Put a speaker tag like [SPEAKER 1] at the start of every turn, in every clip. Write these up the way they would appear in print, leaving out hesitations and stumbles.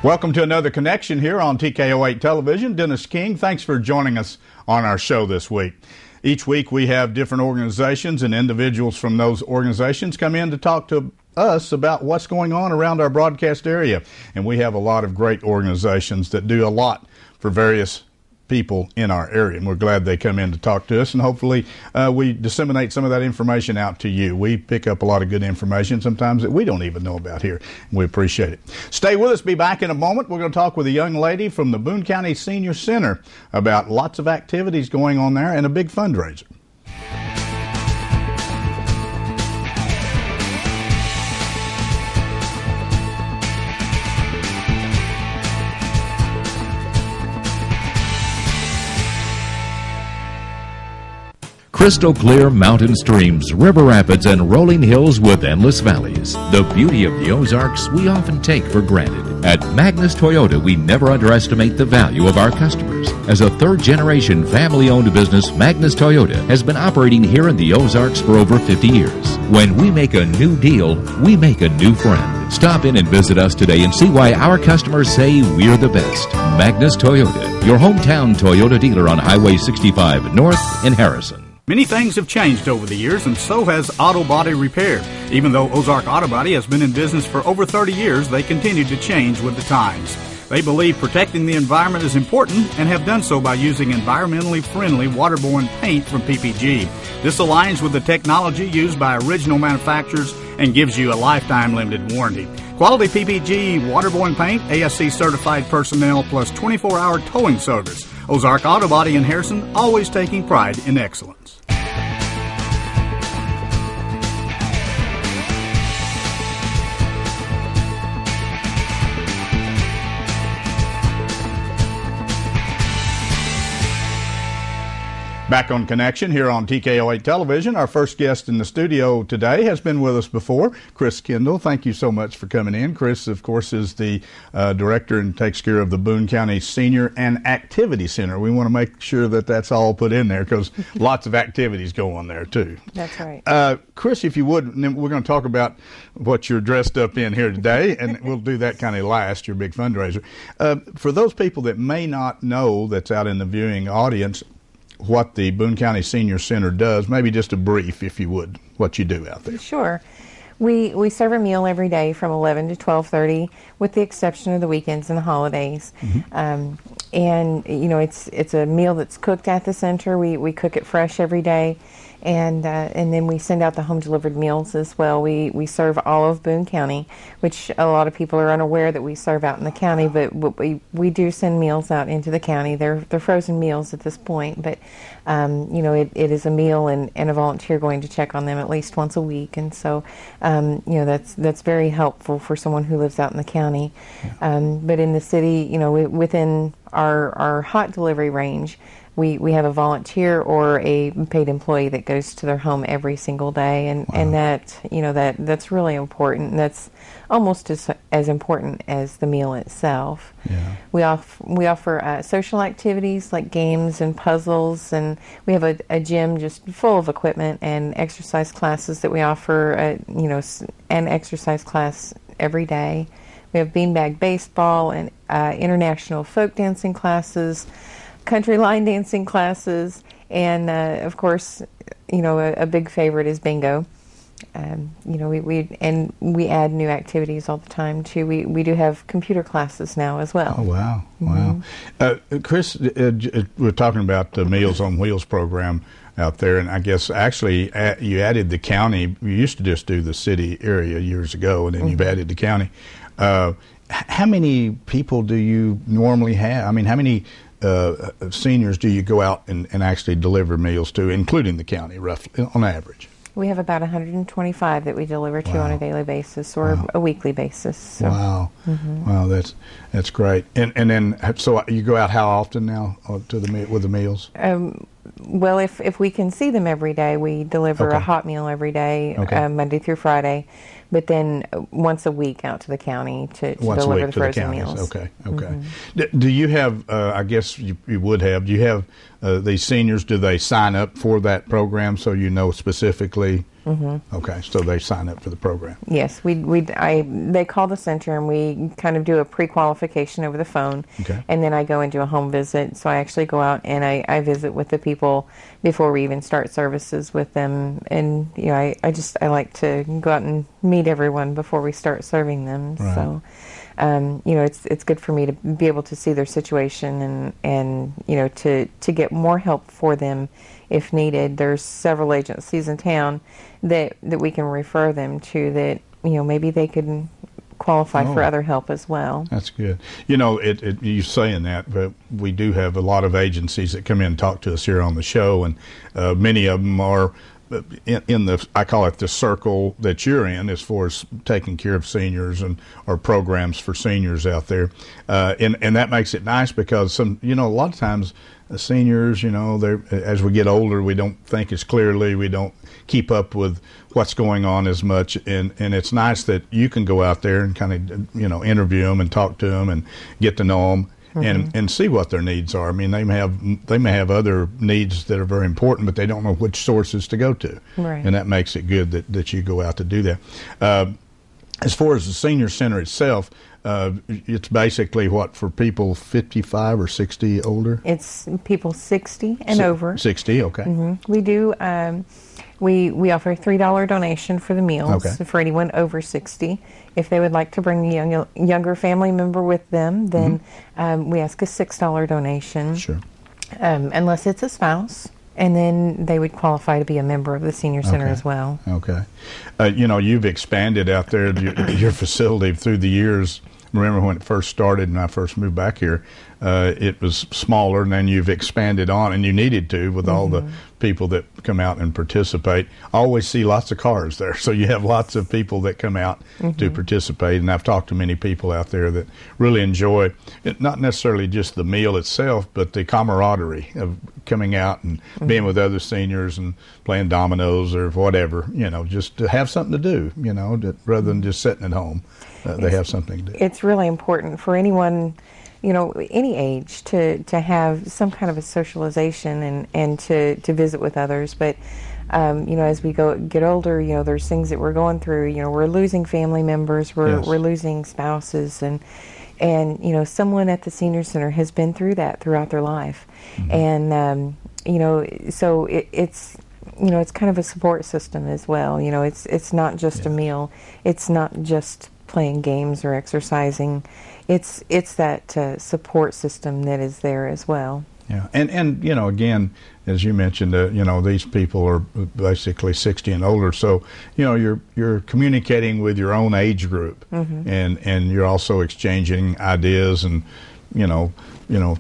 [SPEAKER 1] Welcome to another connection here on TKO 8 Television. Dennis King, thanks for joining us on our show this week. Each week we have different organizations and individuals from those organizations come in to talk to us about what's going on around our broadcast area. And we have a lot of great organizations that do a lot for various people in our area, and we're glad they come in to talk to us, and hopefully we disseminate some of that information out to you. We pick up a lot of good information sometimes that we don't even know about here, and we appreciate it. Stay with us. Be back in a moment. We're going to talk with a young lady from the Boone County Senior Center about lots of activities going on there and a big fundraiser.
[SPEAKER 2] Crystal clear mountain streams, river rapids, and rolling hills with endless valleys. The beauty of the Ozarks we often take for granted. At Magnus Toyota, we never underestimate the value of our customers. As a third-generation family-owned business, Magnus Toyota has been operating here in the Ozarks for over 50 years. When we make a new deal, we make a new friend. Stop in and visit us today and see why our customers say we're the best. Magnus Toyota, your hometown Toyota dealer on Highway 65 North in Harrison.
[SPEAKER 1] Many things have changed over the years, and so has auto body repair. Even though Ozark Auto Body has been in business for over 30 years, they continue to change with the times. They believe protecting the environment is important and have done so by using environmentally friendly waterborne paint from PPG. This aligns with the technology used by original manufacturers and gives you a lifetime limited warranty. Quality PPG waterborne paint, ASC certified personnel, plus 24-hour towing service. Ozark Auto Body in Harrison, always taking pride in excellence. Back on Connection here on TKO 8 Television. Our first guest in the studio today has been with us before, Chrys Kendall. Thank you so much for coming in. Chrys, of course, is the director and takes care of the Boone County Senior and Activity Center. We want to make sure that that's all put in there because lots of activities go on there, too.
[SPEAKER 3] That's right.
[SPEAKER 1] Chrys, if you would, and then we're going to talk about what you're dressed up in here today, and we'll do that kind of last, your big fundraiser. For those people that may not know that's out in the viewing audience, what the Boone County Senior Center does, maybe just a brief, if you would, what you do out there.
[SPEAKER 3] Sure. We serve a meal every day from 11 to 12:30, with the exception of the weekends and the holidays. Mm-hmm. And you know, it's a meal that's cooked at the center. We cook it fresh every day, and then we send out the home delivered meals as well. We serve all of Boone County, which a lot of people are unaware that we serve out in the county, but we do send meals out into the county. They're frozen meals at this point, but you know, it is a meal and a volunteer going to check on them at least once a week, and so you know, that's very helpful for someone who lives out in the county. But in the city, you know, within our hot delivery range, we have a volunteer or a paid employee that goes to their home every single day, and
[SPEAKER 1] Wow.
[SPEAKER 3] and that, you know, that's really important. That's almost as important as the meal itself.
[SPEAKER 1] Yeah.
[SPEAKER 3] We offer social activities like games and puzzles, and we have a gym just full of equipment and exercise classes that we offer. You know, an exercise class every day. We have beanbag baseball and international folk dancing classes, country line dancing classes, and of course, you know, a big favorite is bingo. You know, we add new activities all the time too. We do have computer classes now as well.
[SPEAKER 1] Oh wow,
[SPEAKER 3] Mm-hmm.
[SPEAKER 1] wow! Chrys, we're talking about the Meals on Wheels program out there, and I guess actually you added the county. You used to just do the city area years ago, and then you've added the county. How many people do you normally have? I mean, how many seniors do you go out and actually deliver meals to, including the county, roughly, on average?
[SPEAKER 3] We have about 125 that we deliver to on a daily basis or a weekly basis. So.
[SPEAKER 1] Wow, wow, that's great. And then, so you go out how often now to with the meals?
[SPEAKER 3] Well, if we can see them every day, we deliver a hot meal every day, Monday through Friday. But then once a week out to the county to deliver the frozen meals.
[SPEAKER 1] Okay, okay. Do you have, I guess you would have, do you have these seniors, do they sign up for that program so you know specifically Okay, so they sign up for the program.
[SPEAKER 3] Yes, they call the center and we kind of do a pre-qualification over the phone.
[SPEAKER 1] Okay.
[SPEAKER 3] And then I go and do a home visit. So I actually go out and I visit with the people before we even start services with them. And, I like to go out and meet everyone before we start serving them.
[SPEAKER 1] Right.
[SPEAKER 3] So, it's good for me to be able to see their situation and to get more help for them if needed. There's several agencies in town that we can refer them to that, maybe they could qualify for other help as well.
[SPEAKER 1] That's good. You saying that, but we do have a lot of agencies that come in and talk to us here on the show, and many of them are in the, I call it the circle that you're in, as far as taking care of seniors or programs for seniors out there, and that makes it nice because a lot of times the seniors, as we get older, we don't think as clearly, we don't keep up with what's going on as much, and it's nice that you can go out there and kind of interview them and talk to them and get to know them. And see what their needs are. I mean, they may have other needs that are very important, but they don't know which sources to go to.
[SPEAKER 3] Right.
[SPEAKER 1] And that makes it good that you go out to do that. As far as the senior center itself, it's basically what, for people 55 or 60 older?
[SPEAKER 3] It's people 60 and over.
[SPEAKER 1] 60, okay.
[SPEAKER 3] We do. We offer a $3 donation for the meals for anyone over 60. If they would like to bring a younger family member with them, then we ask a $6 donation.
[SPEAKER 1] Sure.
[SPEAKER 3] Unless it's a spouse, and then they would qualify to be a member of the senior center as well.
[SPEAKER 1] Okay. You've expanded out there your facility through the years. Remember when it first started and I first moved back here, it was smaller, and then you've expanded on, and you needed to with all the people that come out and participate. I always see lots of cars there, so you have lots of people that come out to participate, and I've talked to many people out there that really enjoy it, not necessarily just the meal itself, but the camaraderie of coming out and being with other seniors and playing dominoes or whatever, just to have something to do, rather than just sitting at home. They have something to do.
[SPEAKER 3] It's really important for anyone, any age, to have some kind of a socialization and to visit with others. But, as we get older, there's things that we're going through. We're losing family members, we're losing spouses, and someone at the senior center has been through that throughout their life. And, so it's kind of a support system as well. It's not just a meal. It's not just playing games or exercising. It's that support system that is there as well.
[SPEAKER 1] Yeah, and again, as you mentioned, these people are basically 60 and older, so you're communicating with your own age group, and you're also exchanging ideas and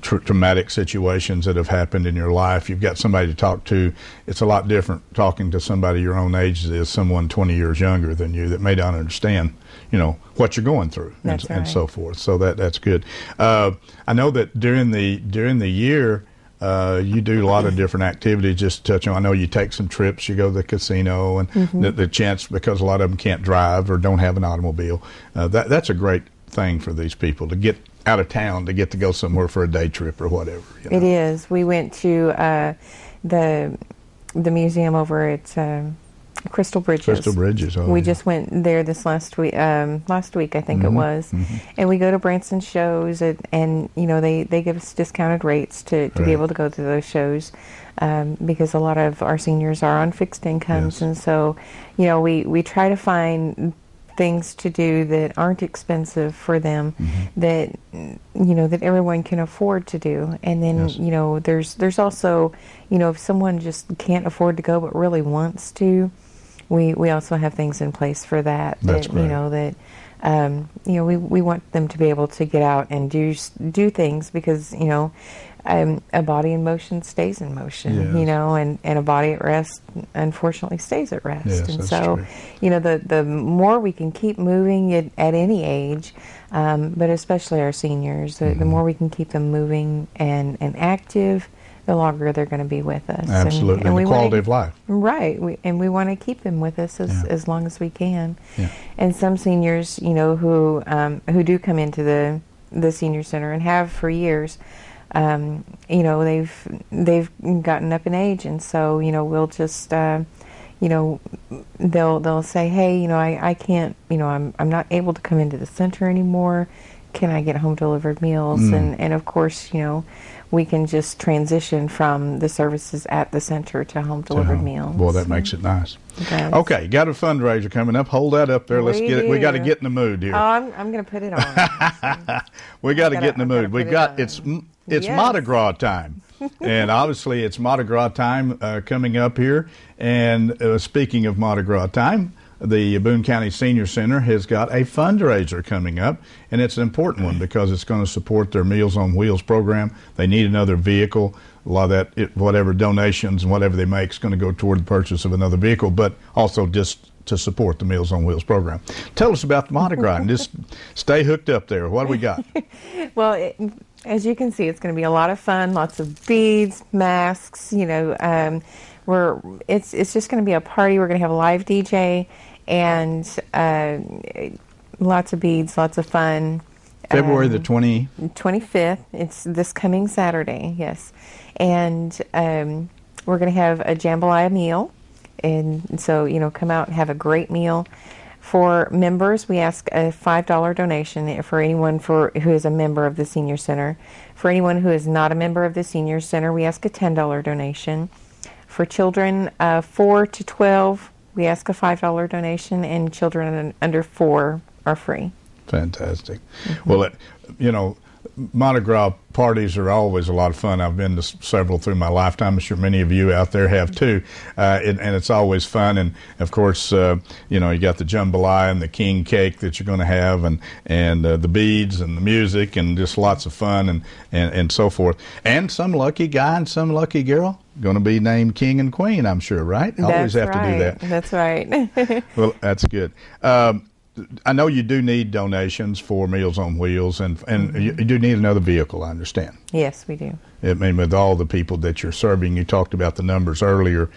[SPEAKER 1] traumatic situations that have happened in your life. You've got somebody to talk to. It's a lot different talking to somebody your own age as someone 20 years younger than you that may not understand what you're going through and so forth. So that's good. I know that during the year you do a lot of different activities. Just to touch on, I know you take some trips. You go to the casino, and the chance, because a lot of them can't drive or don't have an automobile. That's a great thing for these people to get out of town, to get to go somewhere for a day trip or whatever.
[SPEAKER 3] It is. We went to the museum over at Crystal Bridges.
[SPEAKER 1] Crystal Bridges.
[SPEAKER 3] We just went there this last week. Last week, I think it was, and we go to Branson shows, and they give us discounted rates to be able to go to those shows, because a lot of our seniors are on fixed incomes, and so we try to find things to do that aren't expensive for them, that that everyone can afford to do. And then there's also if someone just can't afford to go but really wants to, we also have things in place for that.
[SPEAKER 1] That's great.
[SPEAKER 3] We want them to be able to get out and do things, because a body in motion stays in motion, and a body at rest unfortunately stays at rest.
[SPEAKER 1] Yes,
[SPEAKER 3] and
[SPEAKER 1] that's
[SPEAKER 3] so,
[SPEAKER 1] true.
[SPEAKER 3] The more we can keep moving at any age, but especially our seniors, the more we can keep them moving and active, the longer they're going to be with us.
[SPEAKER 1] Absolutely, and the quality of life.
[SPEAKER 3] Right, we want to keep them with us as long as we can.
[SPEAKER 1] Yeah.
[SPEAKER 3] And some seniors, who do come into the senior center and have for years, they've gotten up in age, and so we'll just they'll say, hey, I can't, I'm not able to come into the center anymore. Can I get home delivered meals? And of course, we can just transition from the services at the center to home delivered meals.
[SPEAKER 1] Well, that makes it nice. Okay, got a fundraiser coming up. Hold that up there. Let's get it. We got to get in the mood here.
[SPEAKER 3] Oh, I'm going to put it on.
[SPEAKER 1] We got to get in the mood. We've got it's
[SPEAKER 3] Yes.
[SPEAKER 1] Mardi Gras time. And obviously it's Mardi Gras time coming up here. And speaking of Mardi Gras time, the Boone County Senior Center has got a fundraiser coming up, and it's an important one because it's going to support their Meals on Wheels program. They need another vehicle. A lot of that, whatever donations and whatever they make is going to go toward the purchase of another vehicle, but also just to support the Meals on Wheels program. Tell us about the Mardi Gras and just stay hooked up there. What do we got?
[SPEAKER 3] Well, as you can see, it's going to be a lot of fun, lots of beads, masks, it's just going to be a party. We're going to have a live DJ and lots of beads, lots of fun.
[SPEAKER 1] February the
[SPEAKER 3] 25th. It's this coming Saturday, yes. And we're going to have a jambalaya meal. And so, come out and have a great meal. For members, we ask a $5 donation for anyone who is a member of the Senior Center. For anyone who is not a member of the Senior Center, we ask a $10 donation. For children 4 to 12, we ask a $5 donation, and children under 4 are free.
[SPEAKER 1] Fantastic. Well, Mardi Gras parties are always a lot of fun. I've been to several through my lifetime. I'm sure many of you out there have too. And it's always fun. And of course, you got the jambalaya and the king cake that you're going to have, and the beads and the music, and just lots of fun and so forth. And some lucky guy and some lucky girl going to be named king and queen, I'm sure, right? Always have to do that.
[SPEAKER 3] That's right.
[SPEAKER 1] Well, that's good. I know you do need donations for Meals on Wheels, and you do need another vehicle, I understand.
[SPEAKER 3] Yes, we do.
[SPEAKER 1] I mean, with all the people that you're serving, you talked about the numbers earlier.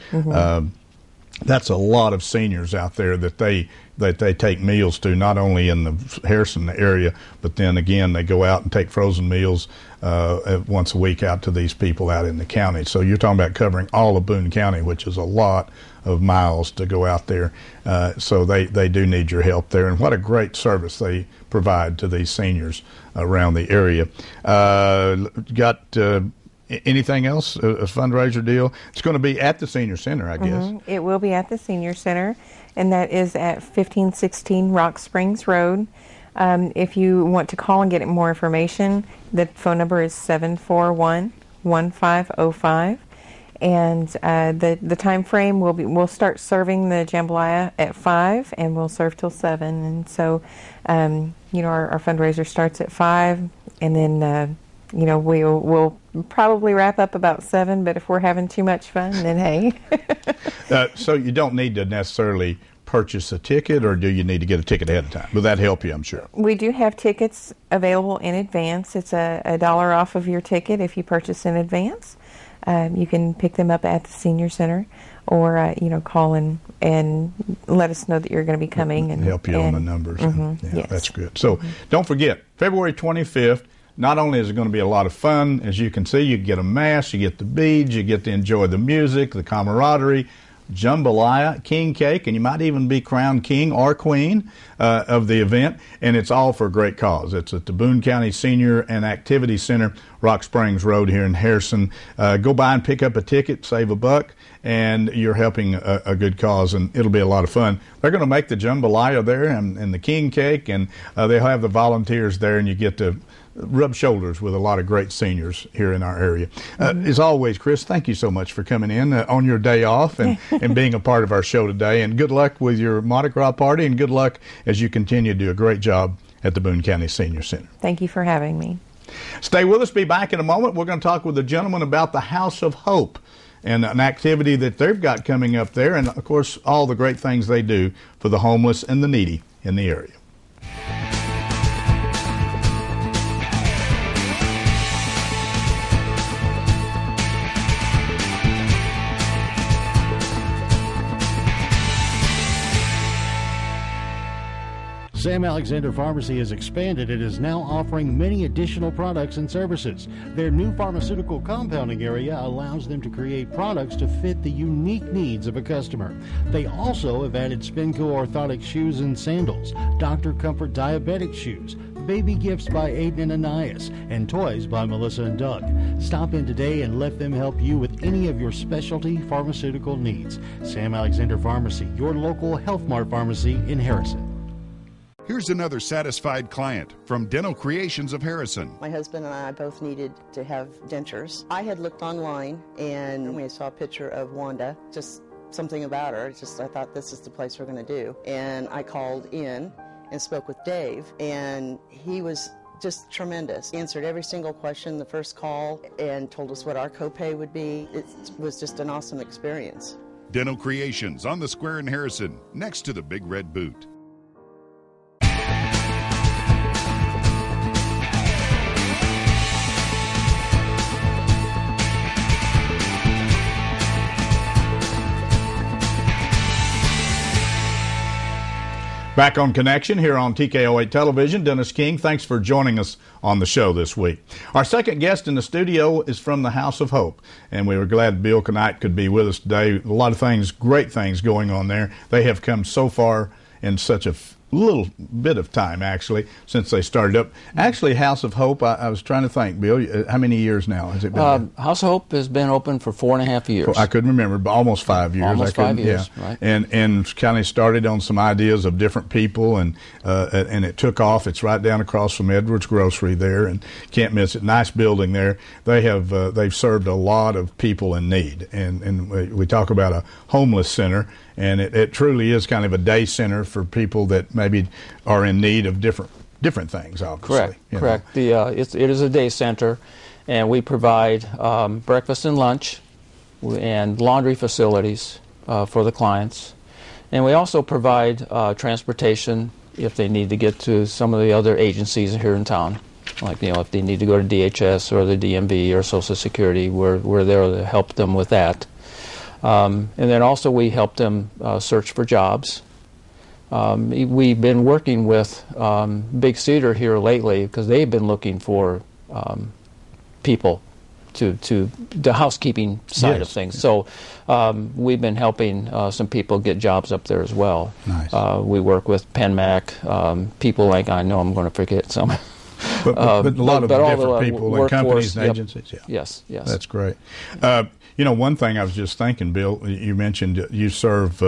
[SPEAKER 1] That's a lot of seniors out there that they take meals to, not only in the Harrison area, but then again they go out and take frozen meals once a week out to these people out in the county. So you're talking about covering all of Boone County, which is a lot of miles to go out there. So they do need your help there. And what a great service they provide to these seniors around the area. Got anything else, a fundraiser deal? It's going to be at the Senior Center, I guess.
[SPEAKER 3] It will be at the Senior Center, and that is at 1516 Rock Springs Road. If you want to call and get more information, the phone number is 741-1505. And the time frame we'll start serving the jambalaya at 5, and we'll serve till 7. And so, our fundraiser starts at 5, and then we'll probably wrap up about 7. But if we're having too much fun, then hey.
[SPEAKER 1] So you don't need to necessarily purchase a ticket, or do you need to get a ticket ahead of time? Will that help you, I'm sure?
[SPEAKER 3] We do have tickets available in advance. It's $1 off of your ticket if you purchase in advance. You can pick them up at the Senior Center, or call and let us know that you're going to be coming and
[SPEAKER 1] help you on the numbers.
[SPEAKER 3] Yes.
[SPEAKER 1] That's good. So don't forget, February 25th. Not only is it going to be a lot of fun, as you can see, you get a mask, you get the beads, you get to enjoy the music, the camaraderie, jambalaya, king cake, and you might even be crowned king or queen of the event, and it's all for a great cause. It's at the Boone County Senior and Activity Center, Rock Springs Road here in Harrison. Go by and pick up a ticket, save $1, and you're helping a good cause, and it'll be a lot of fun. They're going to make the jambalaya there and the king cake, and they'll have the volunteers there, and you get to rub shoulders with a lot of great seniors here in our area. As always, Chrys, thank you so much for coming in on your day off and being a part of our show today. And good luck with your Mardi Gras party, and good luck as you continue to do a great job at the Boone County Senior Center.
[SPEAKER 3] Thank you for having me.
[SPEAKER 1] Stay with us. Be back in a moment. We're going to talk with a gentleman about the House of Hope and an activity that they've got coming up there, and, of course, all the great things they do for the homeless and the needy in the area.
[SPEAKER 4] Sam Alexander Pharmacy has expanded and is now offering many additional products and services. Their new pharmaceutical compounding area allows them to create products to fit the unique needs of a customer. They also have added Spinco orthotic shoes and sandals, Dr. Comfort diabetic shoes, baby gifts by Aiden and Anais, and toys by Melissa and Doug. Stop in today and let them help you with any of your specialty pharmaceutical needs. Sam Alexander Pharmacy, your local Health Mart pharmacy in Harrison.
[SPEAKER 5] Here's another satisfied client from Dental Creations of Harrison.
[SPEAKER 6] My husband and I both needed to have dentures. I had looked online and we saw a picture of Wanda, just something about her. I thought this is the place we're going to do. And I called in and spoke with Dave, and he was just tremendous. He answered every single question the first call and told us what our copay would be. It was just an awesome experience.
[SPEAKER 5] Dental Creations on the square in Harrison, next to the Big Red Boot.
[SPEAKER 1] Back on Connection here on TKO 8 Television. Dennis King, thanks for joining us on the show this week. Our second guest in the studio is from the House of Hope, and we were glad Bill Kneip could be with us today. A lot of things, great things going on there. They have come so far in such a little bit of time, actually, since they started up. Actually, House of Hope, I was trying to think, Bill, how many years now has it been?
[SPEAKER 7] House of Hope has been open for 4.5 years.
[SPEAKER 1] I couldn't remember, but almost 5 years.
[SPEAKER 7] Almost 5 years, yeah. Right.
[SPEAKER 1] And kind of started on some ideas of different people, and it took off. It's right down across from Edwards Grocery there, and can't miss it. Nice building there. They've served a lot of people in need, and we talk about a homeless center. And it truly is kind of a day center for people that maybe are in need of different things, obviously.
[SPEAKER 7] Correct. It is a day center, and we provide breakfast and lunch and laundry facilities for the clients. And we also provide transportation if they need to get to some of the other agencies here in town. Like, if they need to go to DHS or the DMV or Social Security, we're there to help them with that. And then also we help them search for jobs. We've been working with Big Cedar here lately because they've been looking for people to the housekeeping side of things. So we've been helping some people get jobs up there as well.
[SPEAKER 1] Nice.
[SPEAKER 7] We work with PenMac, people like, I know I'm going to forget some.
[SPEAKER 1] But a lot of different people and companies and agencies. Yeah.
[SPEAKER 7] Yes.
[SPEAKER 1] That's great. One thing I was just thinking, Bill, you mentioned you serve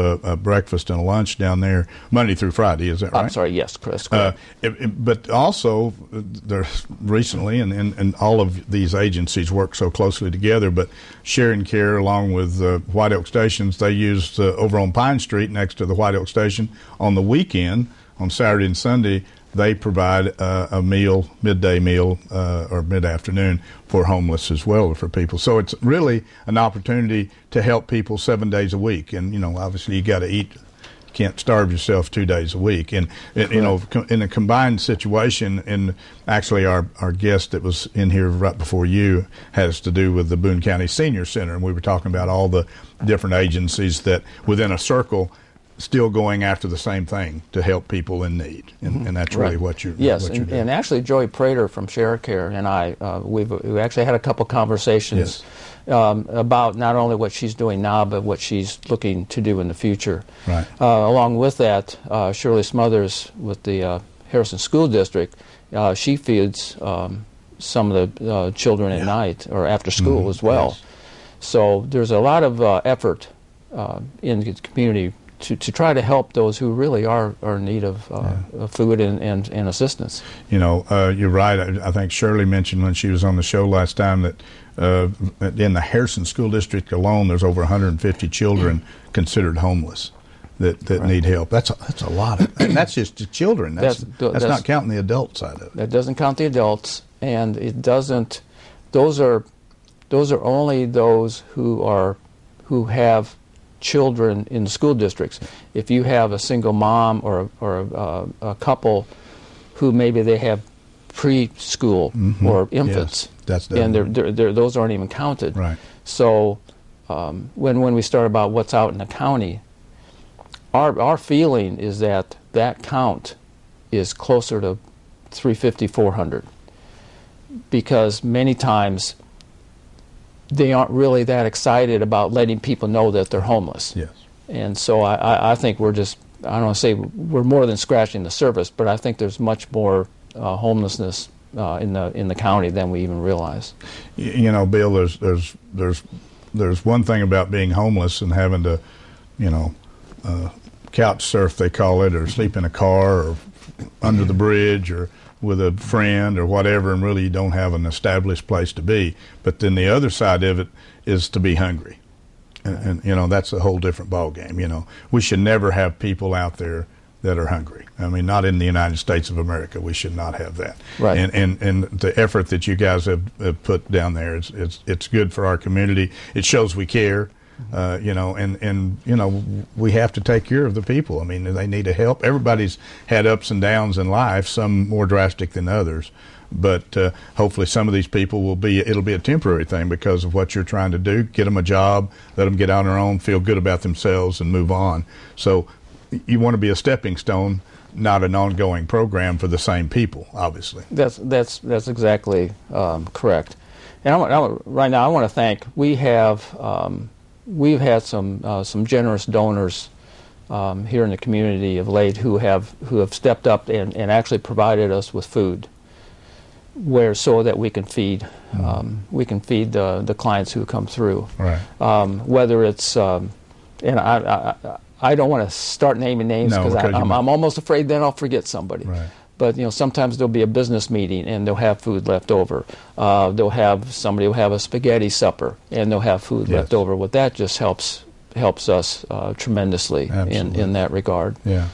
[SPEAKER 1] breakfast and lunch down there Monday through Friday, is that right?
[SPEAKER 7] I'm sorry, yes, Chris.
[SPEAKER 1] But also, there's recently, and all of these agencies work so closely together, but Sharing Care, along with White Oak Stations, they use over on Pine Street next to the White Oak Station on the weekend, on Saturday and Sunday, they provide a meal, midday meal or mid-afternoon for homeless as well, for people. So it's really an opportunity to help people 7 days a week. And, obviously you got to eat. You can't starve yourself 2 days a week. And, in a combined situation, and actually our guest that was in here right before you has to do with the Boone County Senior Center. And we were talking about all the different agencies that within a circle still going after the same thing to help people in need, and that's really what you're doing.
[SPEAKER 7] And actually Joy Prater from Share Care and I, we've actually had a couple conversations about not only what she's doing now, but what she's looking to do in the future.
[SPEAKER 1] Right.
[SPEAKER 7] Along with that, Shirley Smothers with the Harrison School District, she feeds some of the children at night or after school as well.
[SPEAKER 1] Yes.
[SPEAKER 7] So there's a lot of effort in the community to try to help those who really are in need of food and assistance.
[SPEAKER 1] You're right. I think Shirley mentioned when she was on the show last time that in the Harrison School District alone, there's over 150 children considered homeless that need help. That's a lot. And that's just the children. That's not counting the adult side of it.
[SPEAKER 7] That doesn't count the adults, and it doesn't. Those are only those who have children in the school districts. If you have a single mom or a couple who maybe they have preschool or infants, and those aren't even counted.
[SPEAKER 1] Right.
[SPEAKER 7] So when we start about what's out in the county, our feeling is that count is closer to 350, 400, because many times they aren't really that excited about letting people know that they're homeless.
[SPEAKER 1] Yes.
[SPEAKER 7] And so I think we're just, I don't want to say we're more than scratching the surface, but I think there's much more homelessness in the county than we even realize.
[SPEAKER 1] You know, Bill, there's one thing about being homeless and having to, you know, couch surf, they call it, or sleep in a car or under the bridge or with a friend or whatever, and really you don't have an established place to be. But then the other side of it is to be hungry. And you know, that's a whole different ballgame. You know, we should never have people out there that are hungry. I mean, not in the United States of America. We should not have that.
[SPEAKER 7] Right.
[SPEAKER 1] And the effort that you guys have put down there, it's good for our community. It shows we care. You know, and you know, we have to take care of the people. I mean, they need help. Everybody's had ups and downs in life, some more drastic than others. But hopefully some of these people it'll be a temporary thing because of what you're trying to do. Get them a job, let them get on their own, feel good about themselves, and move on. So you want to be a stepping stone, not an ongoing program for the same people, obviously.
[SPEAKER 7] That's exactly correct. And right now I want to thank, we've had some generous donors here in the community of late who have stepped up and actually provided us with food, so that we can feed the clients who come through.
[SPEAKER 1] Right.
[SPEAKER 7] Whether it's and I don't want to start naming names because I'm almost afraid then I'll forget somebody.
[SPEAKER 1] Right.
[SPEAKER 7] But you know, sometimes there'll be a business meeting and they'll have food left over. Somebody will have a spaghetti supper and they'll have food left over. Well, that just helps us tremendously in that regard.
[SPEAKER 1] Yeah.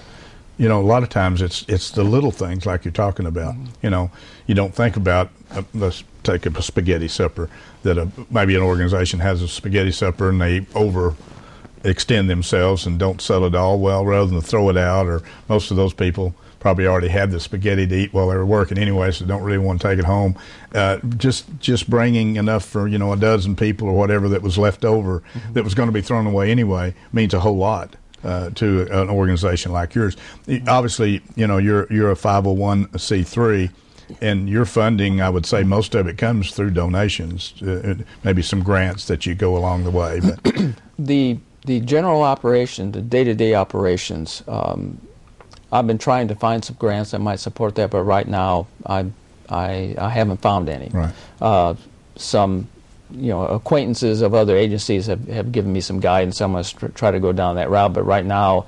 [SPEAKER 1] You know, a lot of times it's the little things like you're talking about. Mm-hmm. You know, you don't think about, let's take a spaghetti supper, that maybe an organization has a spaghetti supper and they overextend themselves and don't sell it all. Well, rather than throw it out, or most of those people probably already had the spaghetti to eat while they were working anyway, so don't really want to take it home. Just bringing enough for, you know, a dozen people or whatever that was left over that was going to be thrown away anyway means a whole lot. To an organization like yours. Obviously, you know, you're a 501c3, and your funding, I would say most of it comes through donations, maybe some grants that you go along the way. But
[SPEAKER 7] the general operation, the day-to-day operations, I've been trying to find some grants that might support that, but right now I haven't found any.
[SPEAKER 1] Right.
[SPEAKER 7] Some acquaintances of other agencies have given me some guidance. I'm going to try to go down that route, but right now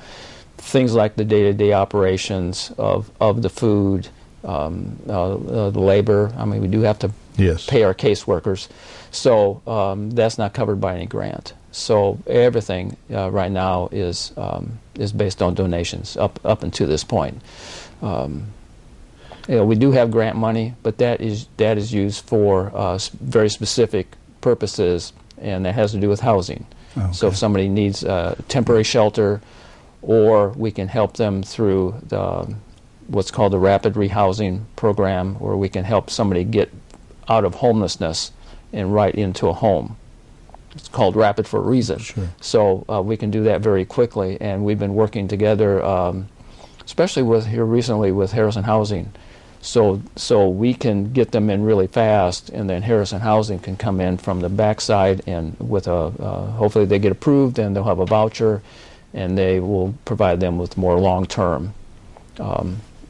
[SPEAKER 7] things like the day-to-day operations of the food, the labor, I mean, we do have to pay our caseworkers, so that's not covered by any grant. So everything right now is based on donations up until this point. We do have grant money, but that is used for very specific purposes, and that has to do with housing. Okay. So if somebody needs temporary shelter, or we can help them through what's called the rapid rehousing program, where we can help somebody get out of homelessness and right into a home. It's called rapid for a reason.
[SPEAKER 1] Sure.
[SPEAKER 7] So we can do that very quickly, and we've been working together, especially here recently with Harrison Housing. So we can get them in really fast, and then Harrison Housing can come in from the backside, and with hopefully they get approved, and they'll have a voucher, and they will provide them with more long-term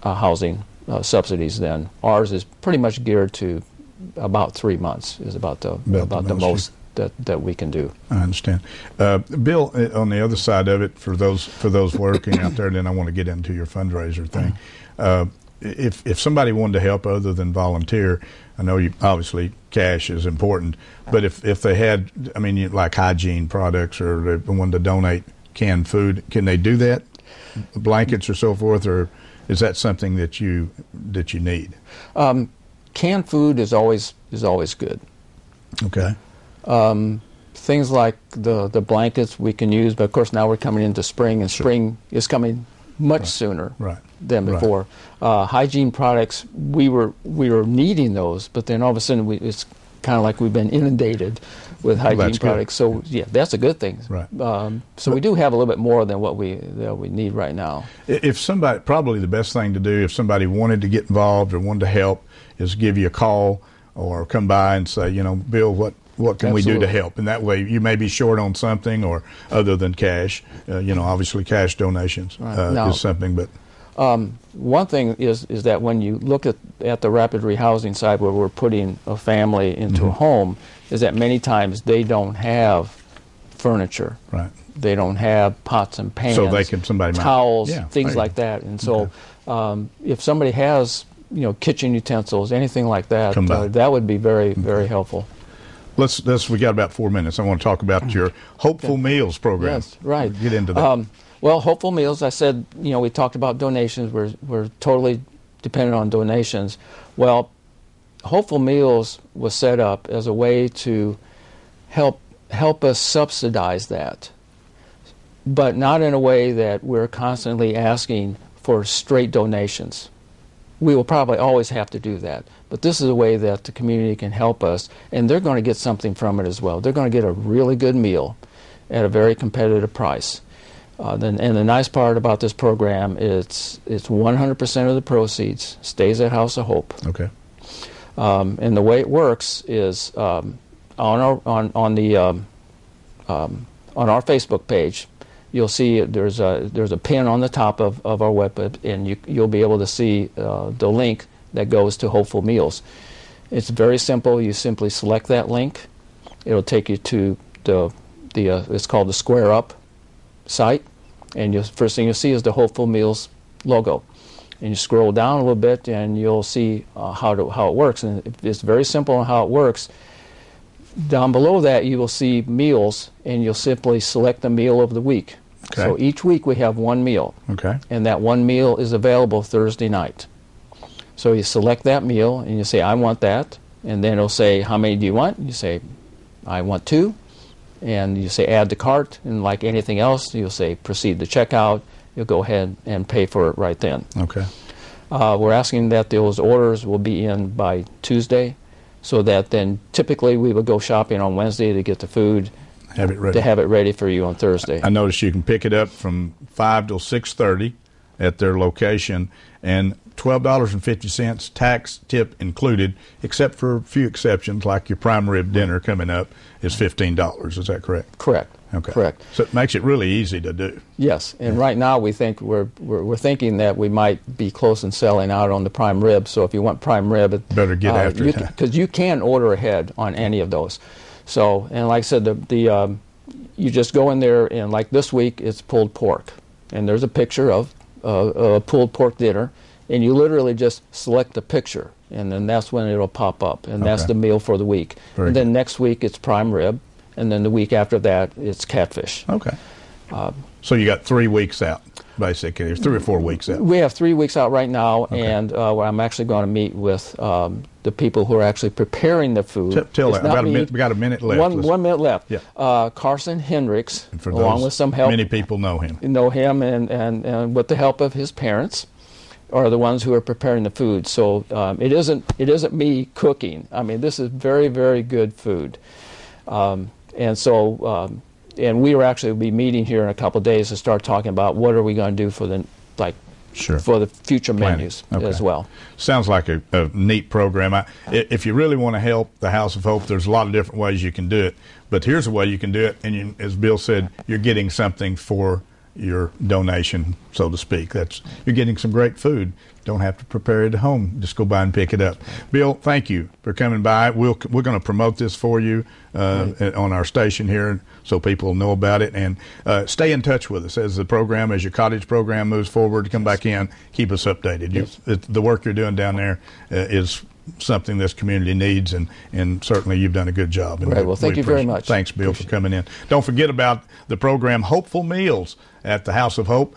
[SPEAKER 7] housing subsidies. Then ours is pretty much geared to about 3 months is about the most that we can do.
[SPEAKER 1] I understand. Bill, on the other side of it, for those working out there, then I want to get into your fundraiser thing. If somebody wanted to help other than volunteer, I know obviously cash is important, but if they had, I mean, like hygiene products, or they wanted to donate canned food, can they do that? Blankets or so forth, or is that something that you need?
[SPEAKER 7] Canned food is always good.
[SPEAKER 1] Okay.
[SPEAKER 7] Things like the blankets we can use, but of course now we're coming into spring, and spring is coming much sooner than before. Hygiene products, we were needing those, but then all of a sudden it's kind of like we've been inundated with hygiene products. So yeah, that's a good thing.
[SPEAKER 1] Right.
[SPEAKER 7] So we do have a little bit more than what we need right now.
[SPEAKER 1] If somebody, probably the best thing to do if somebody wanted to get involved or wanted to help is give you a call or come by and say, you know, Bill, what can we do to help? And that way you may be short on something or other than cash. You know, obviously cash donations is something, but
[SPEAKER 7] one thing is that when you look at the rapid rehousing side where we're putting a family into a home, is that many times they don't have furniture.
[SPEAKER 1] Right.
[SPEAKER 7] They don't have pots and pans,
[SPEAKER 1] so they can
[SPEAKER 7] towels, things like that. And so if somebody has, you know, kitchen utensils, anything like that, that would be very, very helpful.
[SPEAKER 1] We got about 4 minutes. I want to talk about your Hopeful Meals program.
[SPEAKER 7] Yes, right.
[SPEAKER 1] Get into that.
[SPEAKER 7] Well, Hopeful Meals, I said, you know, we talked about donations. We're totally dependent on donations. Well, Hopeful Meals was set up as a way to help us subsidize that, but not in a way that we're constantly asking for straight donations. We will probably always have to do that, but this is a way that the community can help us, and they're going to get something from it as well. They're going to get a really good meal at a very competitive price. And the nice part about this program is it's 100% of the proceeds stays at House of Hope.
[SPEAKER 1] Okay.
[SPEAKER 7] And the way it works is on our Facebook page, you'll see there's a pin on the top of our website, and you'll be able to see the link that goes to Hopeful Meals. It's very simple. You simply select that link. It'll take you to it's called the Square Up site, and first thing you'll see is the Hopeful Meals logo. And you scroll down a little bit, and you'll see how it works. And it's very simple on how it works. Down below that, you will see meals, and you'll simply select the meal of the week.
[SPEAKER 1] Okay.
[SPEAKER 7] So each week we have one meal.
[SPEAKER 1] Okay.
[SPEAKER 7] And that one meal is available Thursday night. So you select that meal, and you say, I want that. And then it'll say, how many do you want? You say, I want 2. And you say, add to cart. And like anything else, you'll say, proceed to checkout. You'll go ahead and pay for it right then.
[SPEAKER 1] Okay.
[SPEAKER 7] We're asking that those orders will be in by Tuesday, so that then typically we would go shopping on Wednesday to get the food,
[SPEAKER 1] have it ready.
[SPEAKER 7] To have it ready for you on Thursday.
[SPEAKER 1] I noticed you can pick it up from 5 till 6:30 at their location, and $12.50 tax tip included, except for a few exceptions like your prime rib dinner coming up is $15. Is that correct?
[SPEAKER 7] Correct.
[SPEAKER 1] Okay.
[SPEAKER 7] Correct.
[SPEAKER 1] So it makes it really easy to do.
[SPEAKER 7] Yes, and right now we think we're thinking that we might be close and selling out on the prime rib. So if you want prime rib,
[SPEAKER 1] better get after it,
[SPEAKER 7] because you can order ahead on any of those. So, and like I said, you just go in there, and like this week it's pulled pork, and there's a picture of a pulled pork dinner, and you literally just select the picture, and then that's when it'll pop up, and that's the meal for the week.
[SPEAKER 1] Very
[SPEAKER 7] and then
[SPEAKER 1] good.
[SPEAKER 7] Next week it's prime rib, and then the week after that it's catfish.
[SPEAKER 1] Okay. So you got 3 weeks out, basically. There's 3 or 4 weeks out.
[SPEAKER 7] We have 3 weeks out right now, and I'm actually going to meet with the people who are actually preparing the food.
[SPEAKER 1] Tell that. We got a minute left.
[SPEAKER 7] 1 minute left.
[SPEAKER 1] Yeah.
[SPEAKER 7] Carson Hendricks,
[SPEAKER 1] and for
[SPEAKER 7] along
[SPEAKER 1] those,
[SPEAKER 7] with some help.
[SPEAKER 1] Many people know him.
[SPEAKER 7] And with the help of his parents, are the ones who are preparing the food. So it isn't me cooking. I mean, this is very, very good food. And we will actually be meeting here in a couple of days to start talking about what are we going to do for the for the future menus as well.
[SPEAKER 1] Sounds like a neat program. If you really want to help the House of Hope, there's a lot of different ways you can do it. But here's a way you can do it, and as Bill said, you're getting something for your donation, so to speak. You're getting some great food. Don't have to prepare it at home. Just go by and pick it up. Bill, thank you for coming by. We're going to promote this for you on our station here, so people know about it. And stay in touch with us as your cottage program moves forward. Come back in, keep us updated.
[SPEAKER 7] Yes.
[SPEAKER 1] The work you're doing down there is something this community needs, and certainly you've done a good job. And
[SPEAKER 7] well, thank you very much.
[SPEAKER 1] Thanks, Bill, for coming in. Don't forget about the program Hopeful Meals at the House of Hope.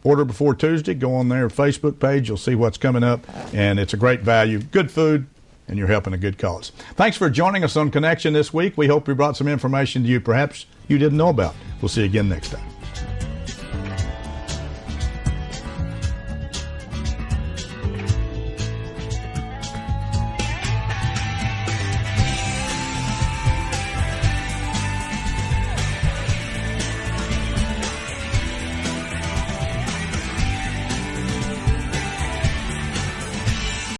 [SPEAKER 1] Order before Tuesday. Go on their Facebook page. You'll see what's coming up, and it's a great value, good food, and you're helping a good cause. Thanks for joining us on Connection this week. We hope we brought some information to you perhaps you didn't know about. We'll see you again next time.